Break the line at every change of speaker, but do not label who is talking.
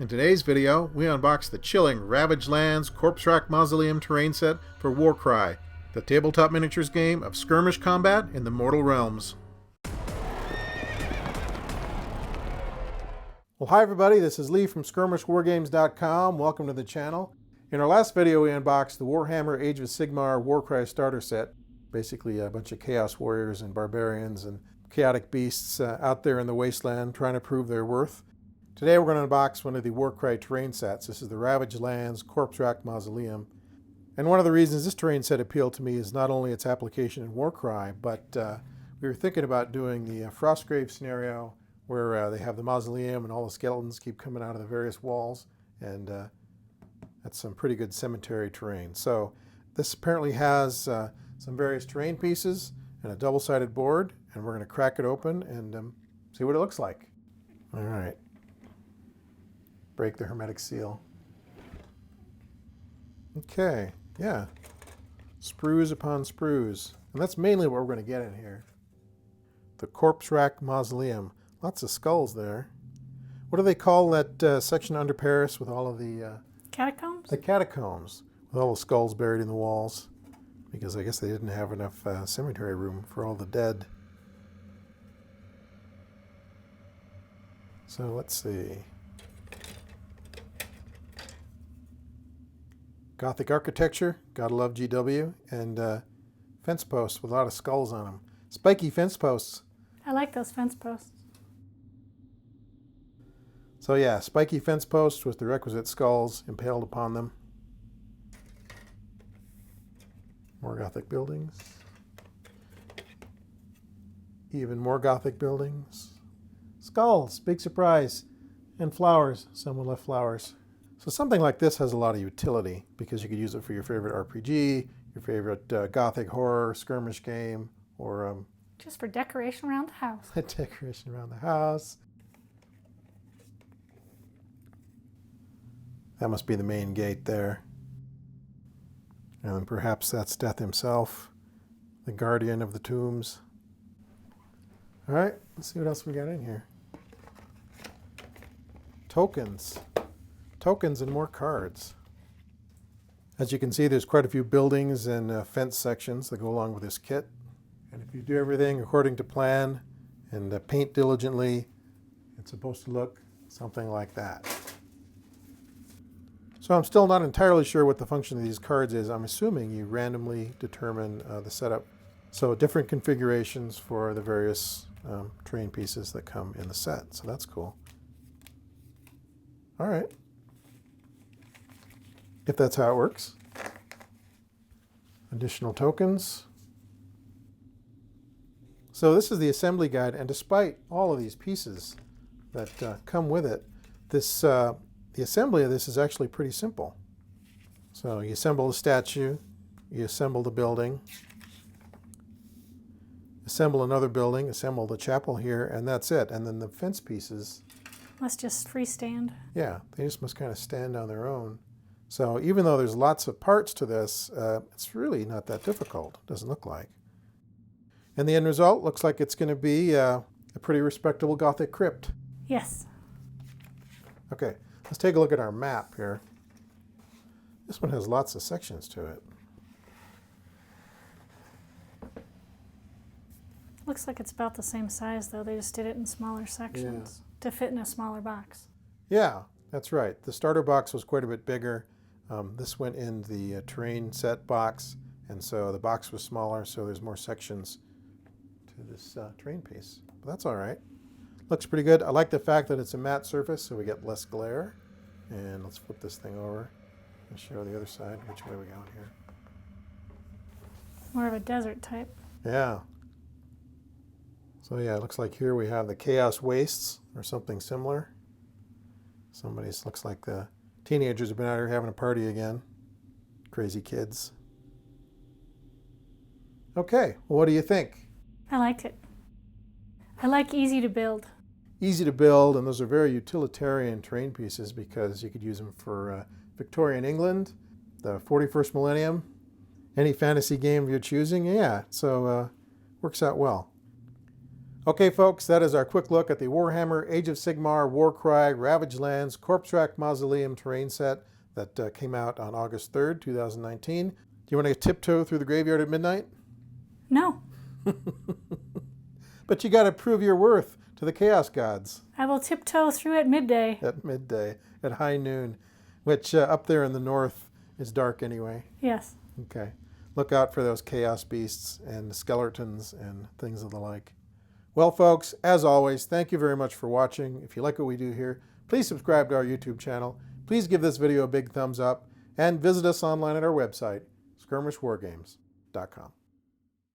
In today's video, we unbox the chilling Ravaged Lands Corpsewrack Mausoleum terrain set for WARCRY, the tabletop miniatures game of skirmish combat in the mortal realms. Well, hi everybody, this is Lee from SkirmishWarGames.com. Welcome to the channel. In our last video, we unboxed the Warhammer Age of Sigmar WARCRY starter set. Basically a bunch of Chaos Warriors and Barbarians and chaotic beasts out there in the wasteland trying to prove their worth. Today we're going to unbox one of the WARCRY terrain sets. This is the Ravaged Lands Corpsewrack Mausoleum. And one of the reasons this terrain set appealed to me is not only its application in WARCRY, but we were thinking about doing the Frostgrave scenario where they have the mausoleum and all the skeletons keep coming out of the various walls. And that's some pretty good cemetery terrain. So this apparently has some various terrain pieces and a double-sided board, and we're going to crack it open and see what it looks like. All right. Break the hermetic seal. Okay, yeah. Sprues upon sprues. And that's mainly what we're going to get in here. The Corpsewrack Mausoleum. Lots of skulls there. What do they call that section under Paris with all of the...
Catacombs?
The catacombs. With all the skulls buried in the walls. Because I guess they didn't have enough cemetery room for all the dead. So let's see. Gothic architecture, gotta love GW, and fence posts with a lot of skulls on them. Spiky fence posts.
I like those fence posts.
So yeah, spiky fence posts with the requisite skulls impaled upon them. More Gothic buildings. Even more Gothic buildings. Skulls, big surprise. And flowers, someone left flowers. So something like this has a lot of utility because you could use it for your favorite RPG, your favorite Gothic horror skirmish game, or
just for decoration around the house.
Decoration around the house. That must be the main gate there. And then perhaps that's Death himself, the guardian of the tombs. All right, let's see what else we got in here. Tokens. Tokens and more cards. As you can see, there's quite a few buildings and fence sections that go along with this kit. And if you do everything according to plan and paint diligently, it's supposed to look something like that. So I'm still not entirely sure what the function of these cards is. I'm assuming you randomly determine the setup. So different configurations for the various terrain pieces that come in the set. So that's cool. All right. If that's how it works. Additional tokens. So this is the assembly guide, and despite all of these pieces that come with it, this the assembly of this is actually pretty simple. So you assemble the statue, you assemble the building, assemble another building, assemble the chapel here, and that's it. And then the fence pieces
Must just freestand.
Yeah, they just must kind of stand on their own. So even though there's lots of parts to this, it's really not that difficult, it doesn't look like. And the end result looks like it's going to be a pretty respectable Gothic crypt.
Yes.
Okay, let's take a look at our map here. This one has lots of sections to it.
Looks like it's about the same size, though. They just did it in smaller sections to fit in a smaller box.
Yeah, that's right. The starter box was quite a bit bigger. This went in the terrain set box, and so the box was smaller, so there's more sections to this terrain piece. But that's all right. Looks pretty good. I like the fact that it's a matte surface, so we get less glare. And let's flip this thing over and show the other side. Which way we going here?
More of a desert type.
Yeah. So yeah, it looks like here we have the Chaos Wastes or something similar. Somebody's looks like the teenagers have been out here having a party again. Crazy kids. Okay, well, what do you think?
I liked it. I like easy to build.
Easy to build, and those are very utilitarian terrain pieces because you could use them for Victorian England, the 41st millennium, any fantasy game of your choosing. Yeah, so works out well. Okay, folks, that is our quick look at the Warhammer Age of Sigmar WARCRY Ravaged Lands Corpsewrack Mausoleum terrain set that came out on August 3rd, 2019. Do you want to tiptoe through the graveyard at midnight?
No.
But you got to prove your worth to the Chaos Gods.
I will tiptoe through at midday.
At midday, at high noon, which up there in the north is dark anyway.
Yes.
Okay. Look out for those chaos beasts and skeletons and things of the like. Well, folks, as always, thank you very much for watching. If you like what we do here, please subscribe to our YouTube channel. Please give this video a big thumbs up and visit us online at our website, skirmishwargames.com.